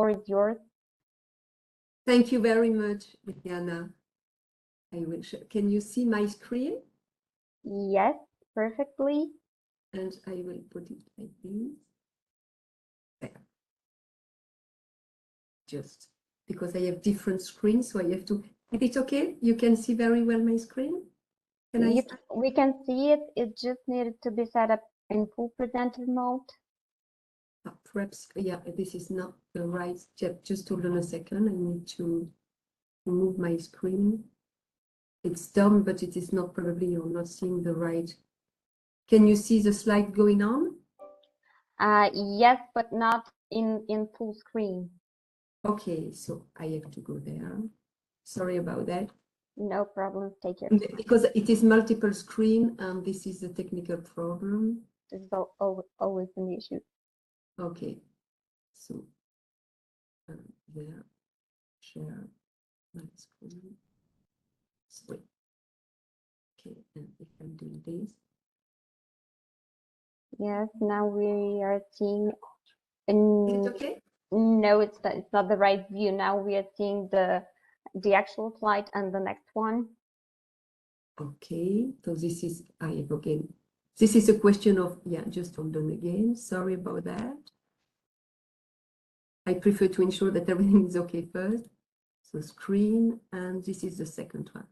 floor is yours. Thank you very much, Diana. I will show. Can you see my screen? Yes, perfectly. And I will put it like this. There. Just because I have different screens, so I have to. Is it okay? You can see very well my screen? We can see it. It just needed to be set up in full presenter mode. Perhaps, yeah, this is not the right. Just hold on a second. I need to remove my screen. It's done, but it is not, probably you're not seeing the right. Can you see the slide going on? Yes, but not in full screen. Okay, so I have to go there. Sorry about that. No problem, take it. Because it is multiple screen and this is a technical problem. This is always an issue. Okay, so there, share my screen. Sorry. Okay, and if I'm doing this. Yes, now we are seeing. Is it okay? No, it's not the right view. Now we are seeing the actual slide and the next one. Okay, so this is, I have again. This is a question of, yeah, just hold on again. Sorry about that. I prefer to ensure that everything is okay first. So screen, and this is the second one.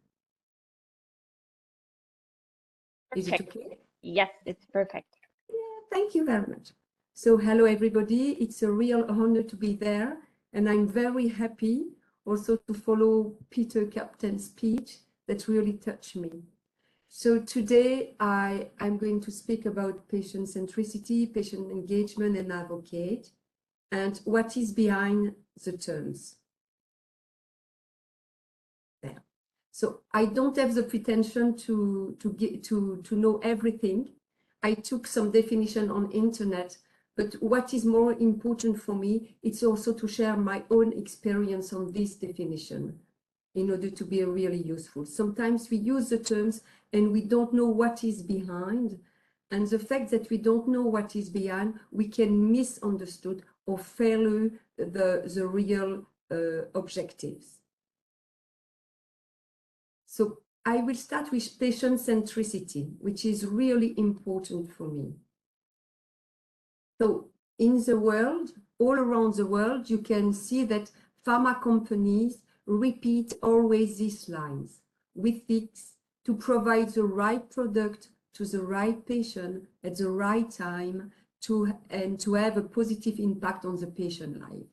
Is it okay? Yes, it's perfect. Yeah, thank you very much. So hello, everybody. It's a real honor to be there. And I'm very happy also to follow Peter Captain's speech that really touched me. So today I'm going to speak about patient centricity, patient engagement, and advocate, and what is behind the terms. There. So I don't have the pretension to know everything. I took some definition on internet, but what is more important for me, it's also to share my own experience on this definition in order to be really useful. Sometimes we use the terms and we don't know what is behind. And the fact that we don't know what is behind, we can misunderstood or fail the real objectives. So I will start with patient centricity, which is really important for me. So in the world, all around the world, you can see that pharma companies repeat always these lines with it to provide the right product to the right patient at the right time and to have a positive impact on the patient life.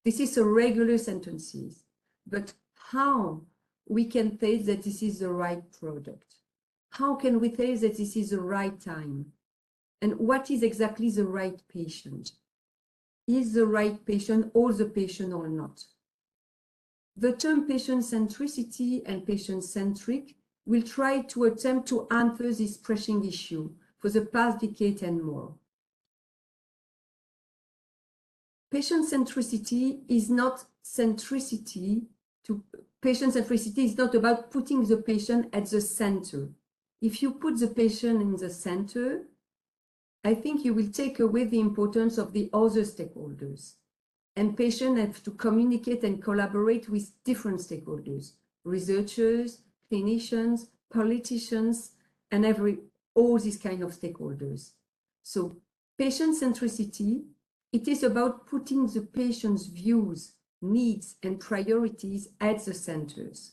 This is a regular sentences, but how we can say that this is the right product? How can we say that this is the right time? And what is exactly the right patient? Is the right patient all the patient or not? The term patient centricity and patient centric will try to attempt to answer this pressing issue for the past decade and more. Patient centricity is not centricity patient centricity is not about putting the patient at the center. If you put the patient in the center, I think you will take away the importance of the other stakeholders. And patients have to communicate and collaborate with different stakeholders, researchers, clinicians, politicians, and all these kind of stakeholders. So patient centricity, it is about putting the patient's views, needs, and priorities at the centers.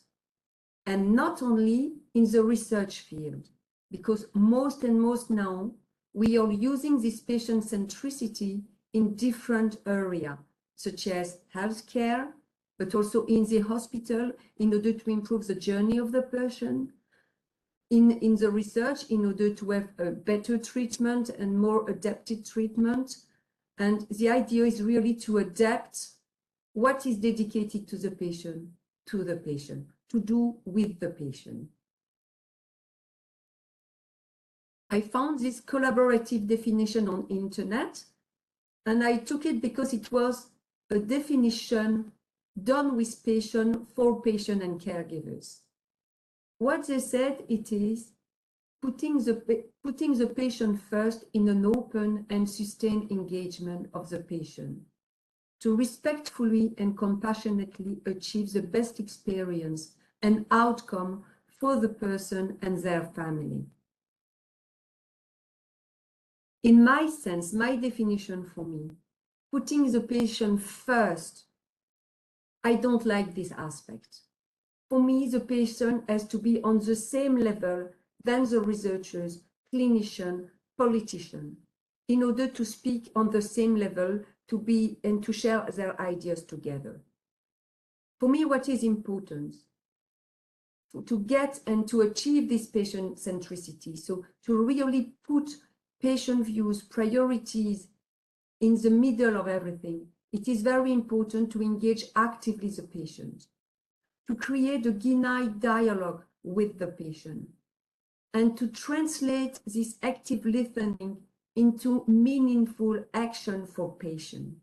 And not only in the research field, because most now, we are using this patient centricity in different areas, such as healthcare, but also in the hospital in order to improve the journey of the patient, in the research in order to have a better treatment and more adapted treatment. And the idea is really to adapt what is dedicated to the patient, to do with the patient. I found this collaborative definition on internet, and I took it because it was a definition done with patient, for patient and caregivers. What they said, it is putting the patient first in an open and sustained engagement of the patient. to respectfully and compassionately achieve the best experience and outcome for the person and their family. In my sense, my definition for me, putting the patient first, I don't like this aspect. For me, the patient has to be on the same level than the researchers, clinician, politician, in order to speak on the same level, to be and to share their ideas together. For me, what is important to get and to achieve this patient centricity, so to really put patient views, priorities in the middle of everything, it is very important to engage actively the patient, to create a genuine dialogue with the patient, and to translate this active listening into meaningful action for patients.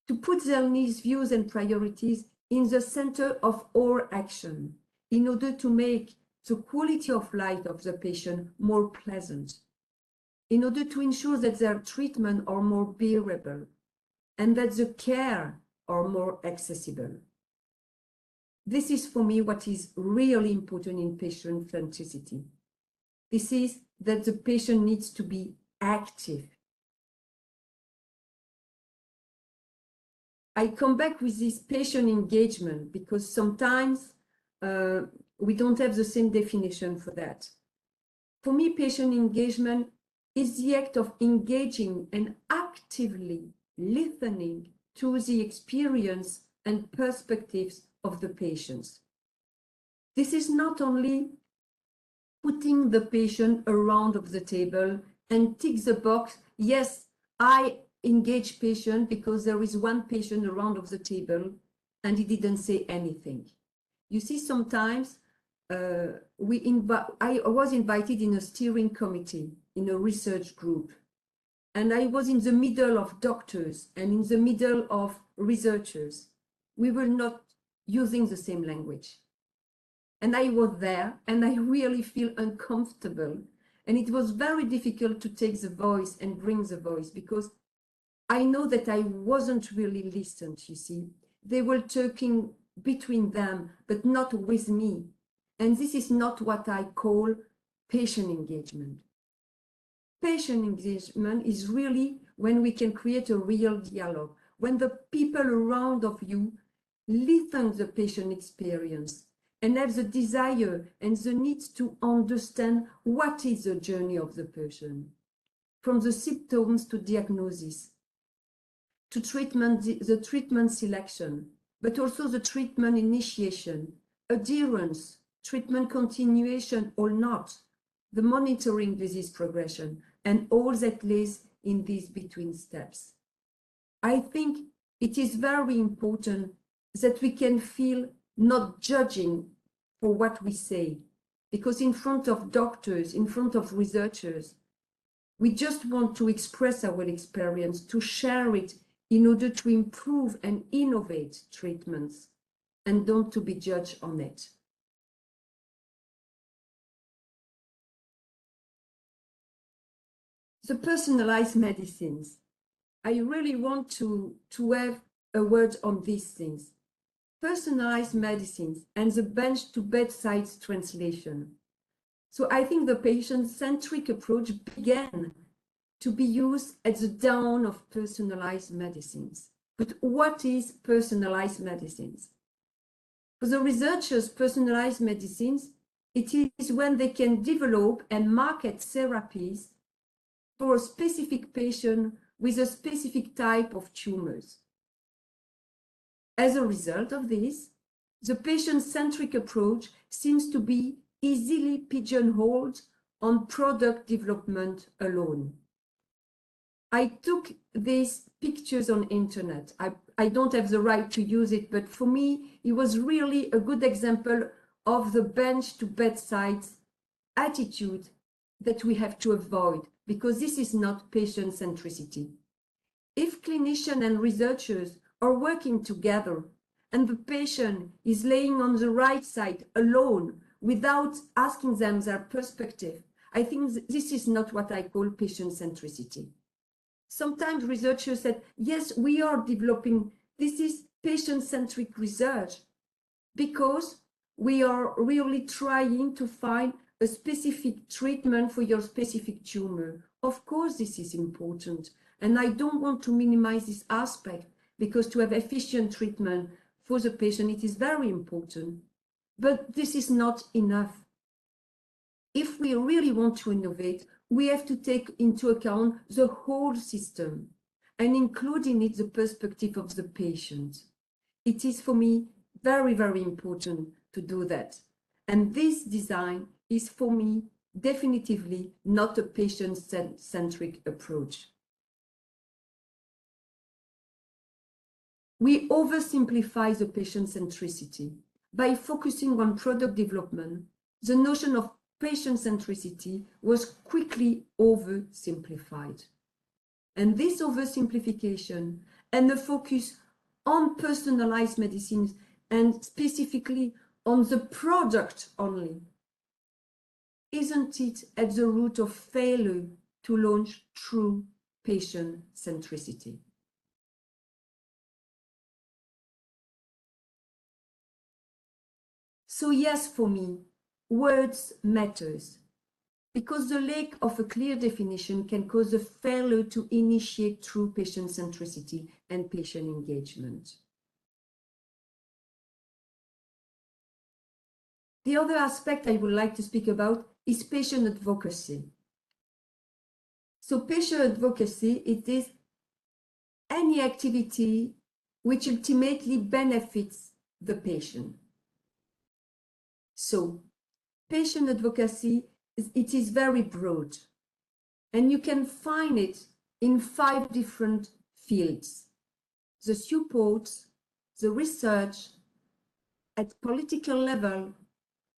To put their needs, views, and priorities in the center of all action in order to make the quality of life of the patient more pleasant, in order to ensure that their treatment are more bearable and that the care are more accessible. This is for me what is really important in patient centricity. This is that the patient needs to be active. I come back with this patient engagement because sometimes we don't have the same definition for that. For me, patient engagement is the act of engaging and actively listening to the experience and perspectives of the patients. This is not only putting the patient around of the table and tick the box, yes, I engage patient because there is one patient around of the table and he didn't say anything. You see, sometimes I was invited in a steering committee in a research group, and I was in the middle of doctors and in the middle of researchers. We were not using the same language. And I was there and I really feel uncomfortable. And it was very difficult to take the voice and bring the voice because I know that I wasn't really listened, you see. They were talking between them, but not with me. And this is not what I call patient engagement. Patient engagement is really when we can create a real dialogue, when the people around of you listen to the patient experience and have the desire and the need to understand what is the journey of the patient, from the symptoms to diagnosis, to treatment, the treatment selection, but also the treatment initiation, adherence, treatment continuation or not, the monitoring disease progression, and all that lays in these between steps. I think it is very important that we can feel not judging for what we say, because in front of doctors, in front of researchers, we just want to express our experience, to share it in order to improve and innovate treatments, and don't to be judged on it. The personalized medicines. I really want to have a word on these things. Personalized medicines and the bench to bedside translation. So I think the patient-centric approach began to be used at the dawn of personalized medicines. But what is personalized medicines? For the researchers, personalized medicines, it is when they can develop and market therapies for a specific patient with a specific type of tumors. As a result of this, the patient-centric approach seems to be easily pigeonholed on product development alone. I took these pictures on internet. I don't have the right to use it, but for me, it was really a good example of the bench to bedside attitude that we have to avoid, because this is not patient centricity. If clinicians and researchers are working together and the patient is laying on the right side alone without asking them their perspective, I think this is not what I call patient centricity. sometimes researchers said, yes, we are developing, this is patient-centric research because we are really trying to find a specific treatment for your specific tumor. Of course, this is important. And I don't want to minimize this aspect because to have efficient treatment for the patient, it is very important. But this is not enough. If we really want to innovate, we have to take into account the whole system and include in it the perspective of the patient. It is for me very, very important to do that. And this design is for me definitively not a patient-centric approach. We oversimplify the patient centricity. By focusing on product development, the notion of patient centricity was quickly oversimplified. And this oversimplification and the focus on personalized medicines and specifically on the product only, isn't it at the root of failure to launch true patient centricity? So yes, for me, words matters because the lack of a clear definition can cause a failure to initiate true patient centricity and patient engagement. The other aspect I would like to speak about is patient advocacy. So patient advocacy, it is any activity which ultimately benefits the patient. So patient advocacy, it is very broad, and you can find it in 5 different fields: the support, the research, at political level,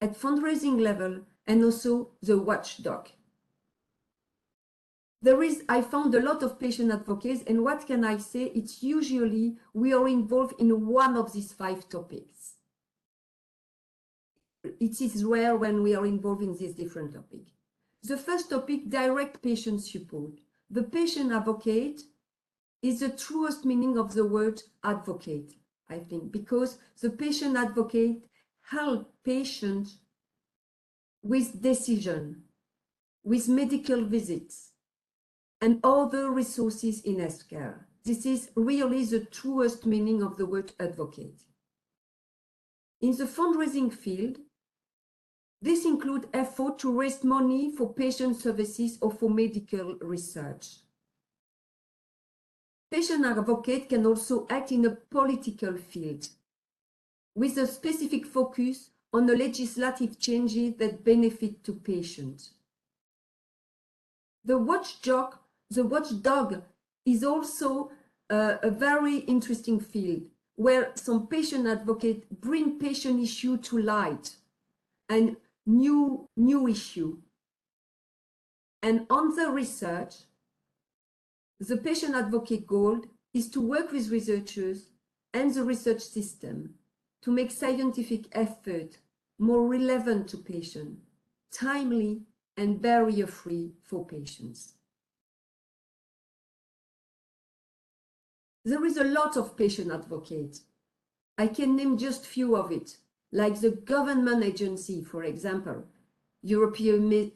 at fundraising level, and also the watchdog. I found a lot of patient advocates, and what can I say? It's usually we are involved in one of these 5 topics. It is rare when we are involved in this different topic. The first topic, direct patient support. The patient advocate is the truest meaning of the word advocate, I think, because the patient advocate helps patients with decision, with medical visits, and other resources in healthcare. This is really the truest meaning of the word advocate. In the fundraising field, this includes effort to raise money for patient services or for medical research. Patient advocate can also act in a political field with a specific focus on the legislative changes that benefit to patients. The watchdog is also a very interesting field where some patient advocates bring patient issue to light and new issue. And on the research, the patient advocate goal is to work with researchers and the research system to make scientific effort more relevant to patients, timely and barrier-free for patients. There is a lot of patient advocates. I can name just few of it, like the government agency, for example, EMA,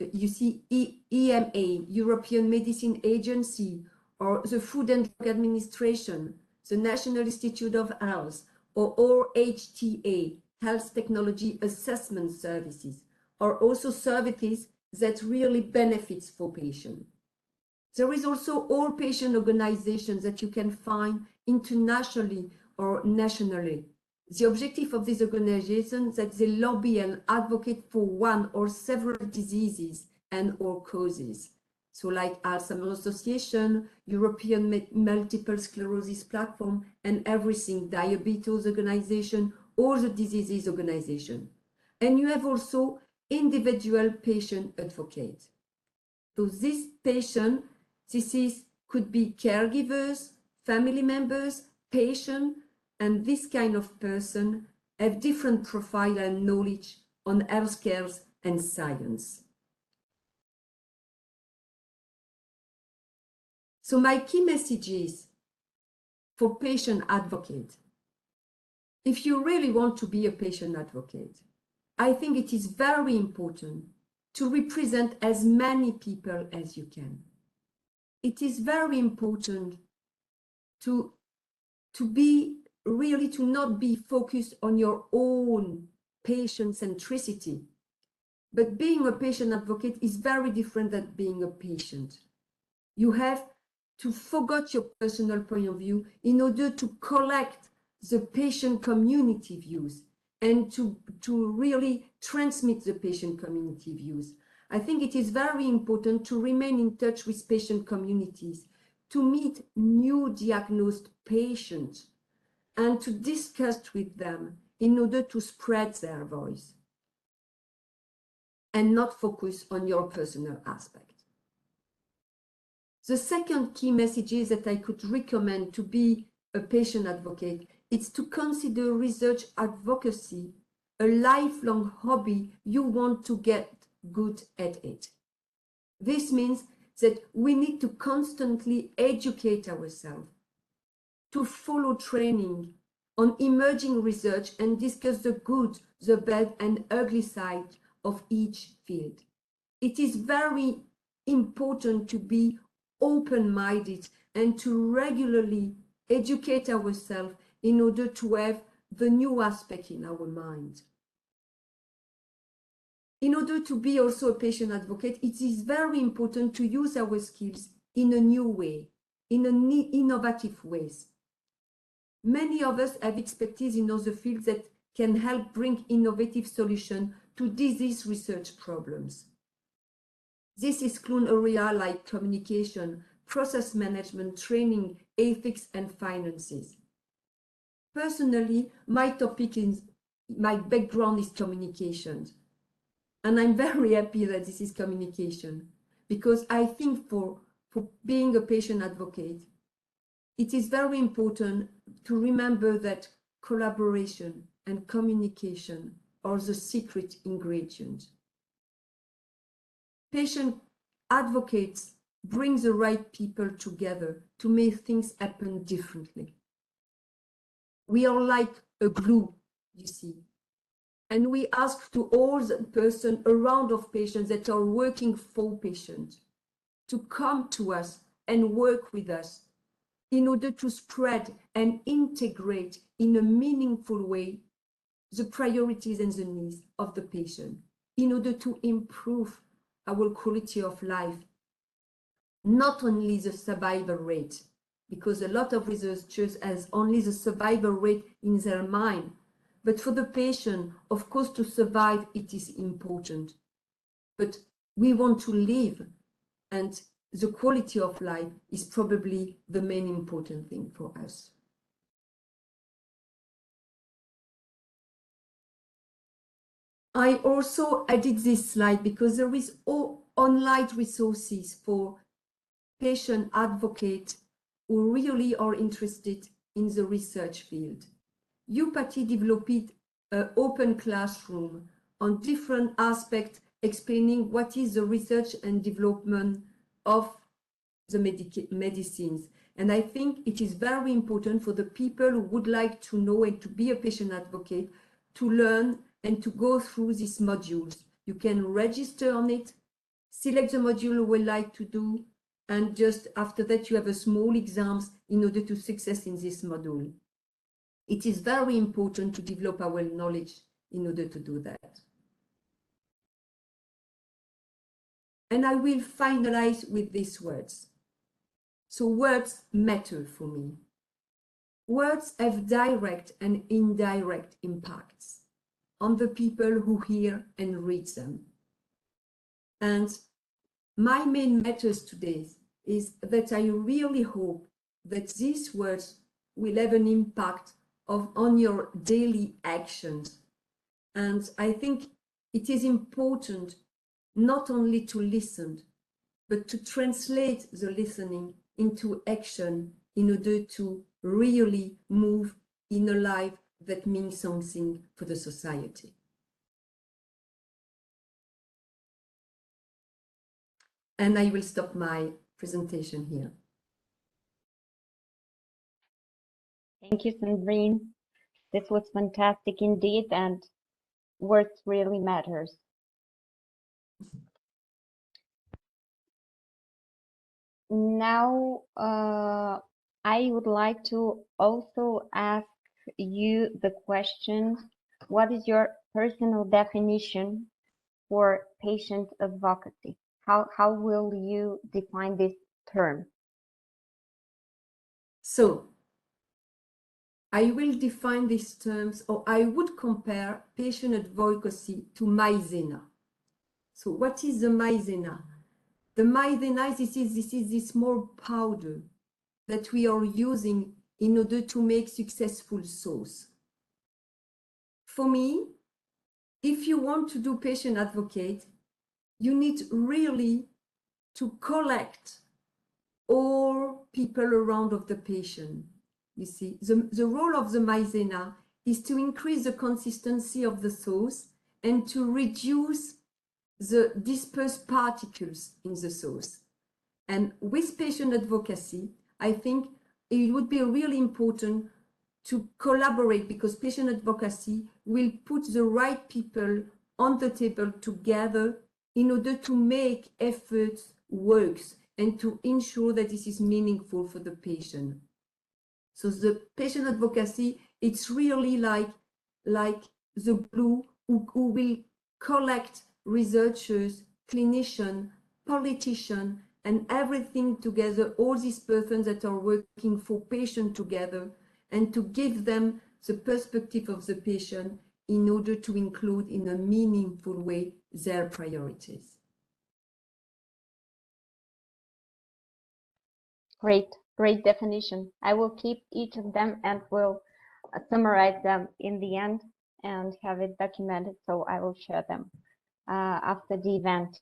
European Medicine Agency, or the Food and Drug Administration, the National Institute of Health, or HTA, Health Technology Assessment Services, are also services that really benefits for patients. There is also all patient organizations that you can find internationally or nationally. The objective of these organizations is that they lobby and advocate for one or several diseases and or causes. So like Alzheimer's Association, European Multiple Sclerosis Platform, and everything, Diabetes Organization, or the Diseases Organization. And you have also individual patient advocates. So this patient, could be caregivers, family members, patient, and this kind of person have different profile and knowledge on healthcare and science. So my key message is for patient advocate, if you really want to be a patient advocate, I think it is very important to represent as many people as you can. It is very important to not be focused on your own patient centricity. But being a patient advocate is very different than being a patient. You have to forget your personal point of view in order to collect the patient community views and to really transmit the patient community views. I think it is very important to remain in touch with patient communities, to meet new diagnosed patients and to discuss with them in order to spread their voice and not focus on your personal aspect. The second key message is that I could recommend to be a patient advocate. It's to consider research advocacy a lifelong hobby you want to get good at it. This means that we need to constantly educate ourselves, to follow training on emerging research and discuss the good, the bad, and ugly side of each field. It is very important to be open-minded and to regularly educate ourselves in order to have the new aspect in our mind. In order to be also a patient advocate, it is very important to use our skills in a new way, in an innovative ways. Many of us have expertise in other fields that can help bring innovative solutions to disease research problems. This includes areas like communication, process management, training, ethics, and finances. Personally, my background is communication. And I'm very happy that this is communication, because I think for being a patient advocate, it is very important to remember that collaboration and communication are the secret ingredients. Patient advocates bring the right people together to make things happen differently. We are like a glue, you see. And we ask to all the persons around of patients that are working for patients to come to us and work with us in order to spread and integrate in a meaningful way the priorities and the needs of the patient in order to improve our quality of life, not only the survival rate, because a lot of researchers has only the survival rate in their mind. But for the patient, of course, to survive, it is important. But we want to live, and the quality of life is probably the main important thing for us. I also added this slide because there is online resources for patient advocates who really are interested in the research field. UPATI developed an open classroom on different aspects explaining what is the research and development of the medicines. And I think it is very important for the people who would like to know and to be a patient advocate to learn and to go through these modules. You can register on it, select the module you would like to do, and just after that you have a small exams in order to success in this module. It is very important to develop our knowledge in order to do that. And I will finalize with these words. So words matter for me. Words have direct and indirect impacts on the people who hear and read them. And my main message today is that I really hope that these words will have an impact on your daily actions. And I think it is important not only to listen, but to translate the listening into action in order to really move in a life that means something for the society. And I will stop my presentation here. Thank you, Sandrine. This was fantastic indeed, and words really matters. Now, I would like to also ask you the question, what is your personal definition for patient advocacy? How will you define this term? So I will define these terms, or I would compare patient advocacy to maizena. So what is the maizena? The maizena, this is this small powder that we are using in order to make successful sauce. For me, if you want to do patient advocate, you need really to collect all people around of the patient. You see, the role of the maizena is to increase the consistency of the sauce and to reduce the dispersed particles in the sauce. And with patient advocacy, I think it would be really important to collaborate, because patient advocacy will put the right people on the table together in order to make efforts works and to ensure that this is meaningful for the patient. So the patient advocacy, it's really like the glue who will collect researchers, clinicians, politicians, and everything together, all these persons that are working for patients together, and to give them the perspective of the patient in order to include in a meaningful way their priorities. Great definition. I will keep each of them and will summarize them in the end and have it documented, so I will share them after the event.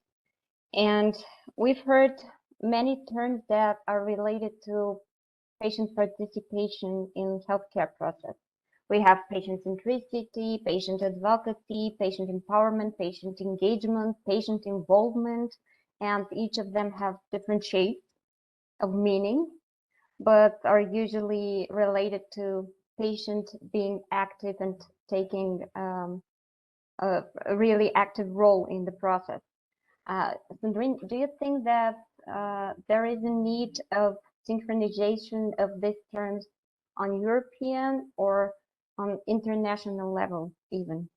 And we've heard many terms that are related to patient participation in healthcare process. We have patient centricity, patient advocacy, patient empowerment, patient engagement, patient involvement, and each of them have different shapes of meaning, but are usually related to patient being active and taking a really active role in the process. Sandrine, do you think that there is a need of synchronization of these terms on European or on international level even?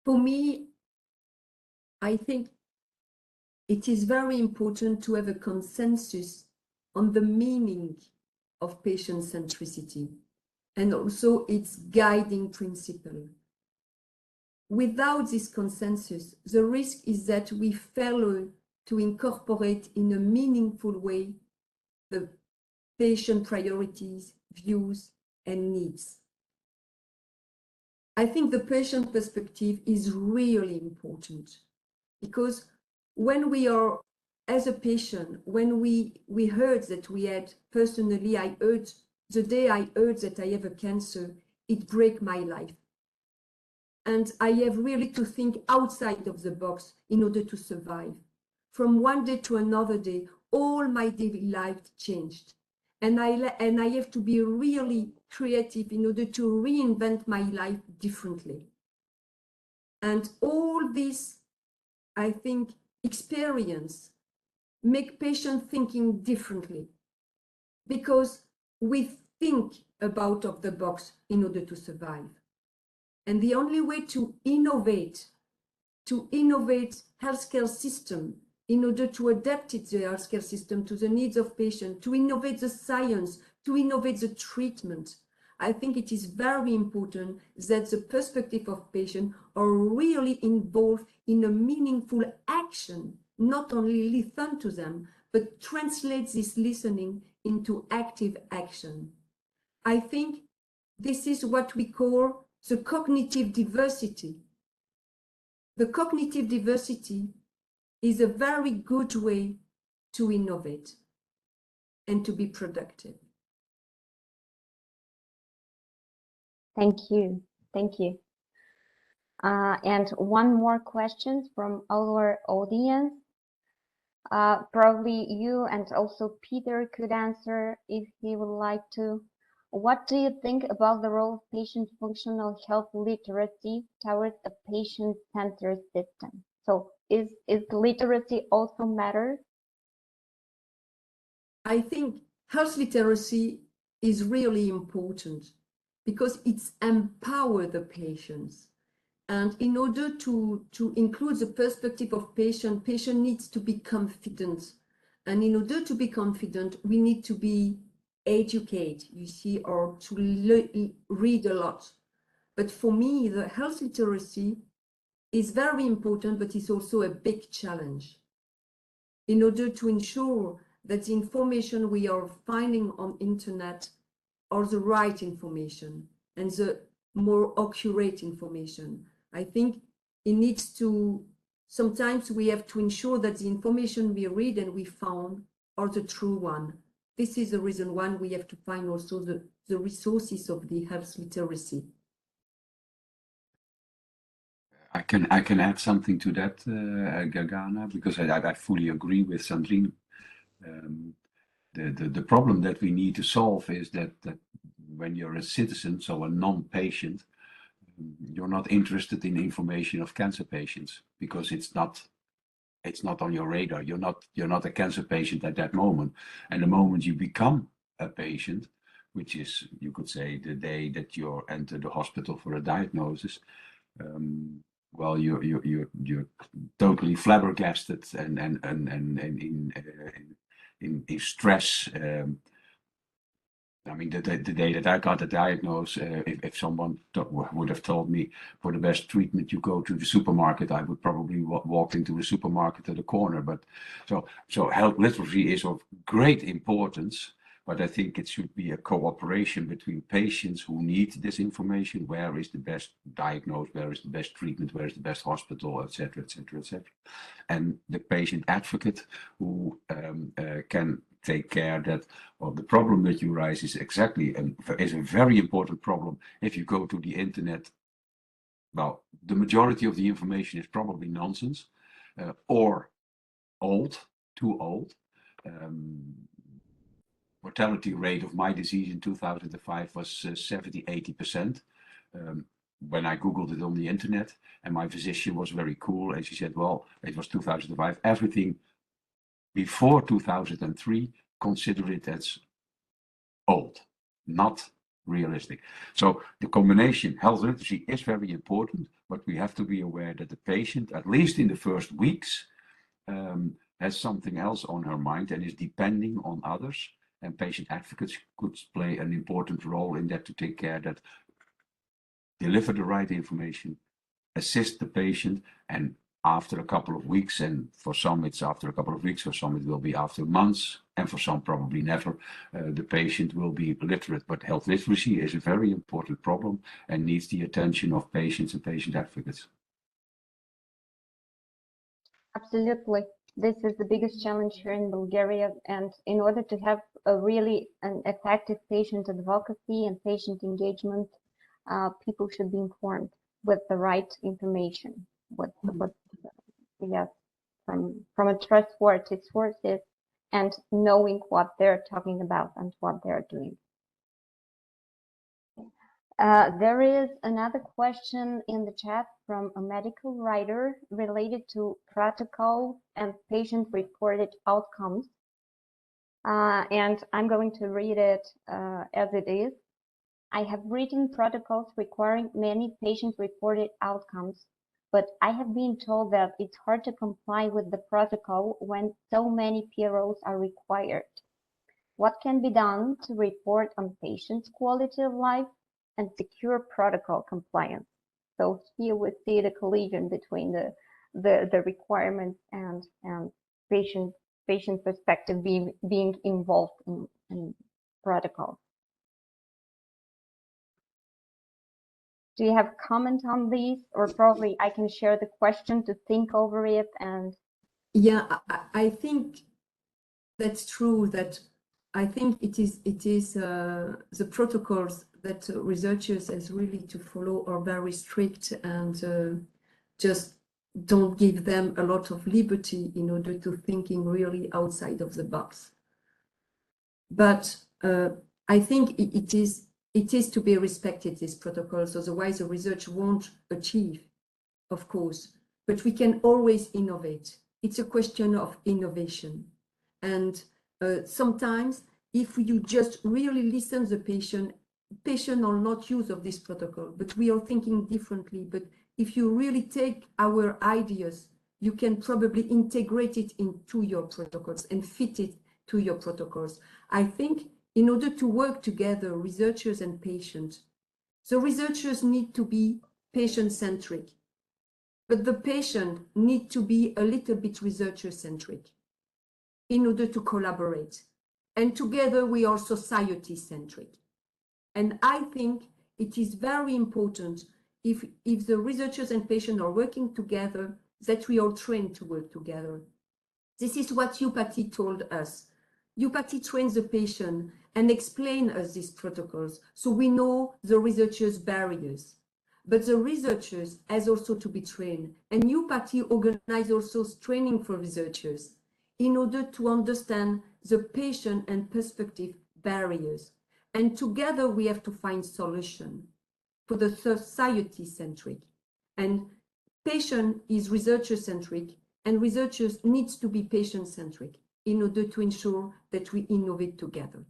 For me, I think it is very important to have a consensus on the meaning of patient centricity and also its guiding principle. Without this consensus, the risk is that we fail to incorporate in a meaningful way the patient priorities, views, and needs. I think the patient perspective is really important, because when we are, as a patient, when we heard that we had, personally, I heard, the day I heard that I have a cancer, it broke my life. And I have really to think outside of the box in order to survive. From one day to another day, all my daily life changed. And I have to be really creative in order to reinvent my life differently. And all this, I think, experience make patient thinking differently, because we think out of the box in order to survive. And the only way to innovate healthcare system in order to adapt the healthcare system to the needs of patients, to innovate the science, to innovate the treatment, I think it is very important that the perspective of patients are really involved in a meaningful action, not only listen to them, but translate this listening into active action. I think this is what we call the cognitive diversity. The cognitive diversity is a very good way to innovate and to be productive. Thank you. Thank you. And one more question from our audience. Probably you and also Peter could answer if he would like to. What do you think about the role of patient functional health literacy towards a patient-centered system? So is literacy also matters? I think health literacy is really important because it's empower the patients. And in order to include the perspective of patient needs to be confident. And in order to be confident, we need to be educated, you see, or to read a lot. But for me, the health literacy is very important, but it's also a big challenge. In order to ensure that the information we are finding on internet are the right information and the more accurate information. I think it needs to, sometimes we have to ensure that the information we read and we found are the true one. This is the reason why we have to find also the resources of the health literacy. I can add something to that, Gagana, because I fully agree with Sandrine. The problem that we need to solve is that when you're a citizen, so a non-patient, you're not interested in information of cancer patients because it's not on your radar. You're not a cancer patient at that moment. And the moment you become a patient, which is, you could say, the day that you enter the hospital for a diagnosis, well, you're totally flabbergasted and in stress. I mean, the day that I got the diagnosis, if someone would have told me for the best treatment you go to the supermarket, I would probably walk into the supermarket at the corner. But so health literacy is of great importance, but I think it should be a cooperation between patients who need this information. Where is the best diagnosis? Where is the best treatment? Where is the best hospital, etc., etc., etc. And the patient advocate who can take care that, well, the problem that you raise is exactly is a very important problem. If you go to the internet, well, the majority of the information is probably nonsense or old, too old. Mortality rate of my disease in 2005 was 70–80%. When I Googled it on the internet, and my physician was very cool, and she said, well, it was 2005, everything before 2003, consider it as old, not realistic. So the combination health literacy is very important, but we have to be aware that the patient, at least in the first weeks, has something else on her mind and is depending on others. And patient advocates could play an important role in that, to take care that deliver the right information, assist the patient, and after a couple of weeks, and for some it's after a couple of weeks, for some it will be after months, and for some probably never, the patient will be literate. But health literacy is a very important problem and needs the attention of patients and patient advocates. Absolutely. This is the biggest challenge here in Bulgaria, and in order to have a really an effective patient advocacy and patient engagement, people should be informed with the right information, yes, from a trustworthy sources, and knowing what they're talking about and what they're doing. There is another question in the chat from a medical writer related to protocol and patient-reported outcomes. And I'm going to read it as it is. I have written protocols requiring many patient-reported outcomes, but I have been told that it's hard to comply with the protocol when so many PROs are required. What can be done to report on patients' quality of life and secure protocol compliance? So here we see the collision between the requirements and patient perspective being involved in protocol. Do you have comment on these, or probably I can share the question to think over it? And yeah, I think that's true. That I think it is the protocols that researchers has really to follow are very strict, and just don't give them a lot of liberty in order to thinking really outside of the box. But I think it is to be respected, these protocols, otherwise the research won't achieve, of course, but we can always innovate. It's a question of innovation. And sometimes if you just really listen to the patient will not use of this protocol, but we are thinking differently. But if you really take our ideas, you can probably integrate it into your protocols and fit it to your protocols. I think in order to work together, researchers and patients, the researchers need to be patient-centric, but the patient need to be a little bit researcher-centric in order to collaborate. And together we are society-centric. And I think it is very important if the researchers and patients are working together, that we are trained to work together. This is what Upati told us. Upati trains the patient and explains us these protocols, so we know the researchers' barriers. But the researchers has also to be trained, and Upati organizes also training for researchers in order to understand the patient and perspective barriers. And together we have to find solution for the society-centric. And patient is researcher-centric, and researchers needs to be patient-centric in order to ensure that we innovate together.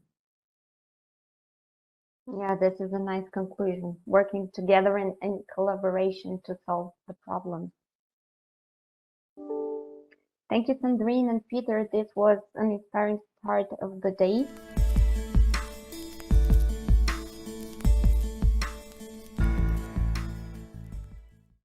Yeah, this is a nice conclusion. Working together in collaboration to solve the problem. Thank you, Sandrine and Peter. This was an inspiring start of the day.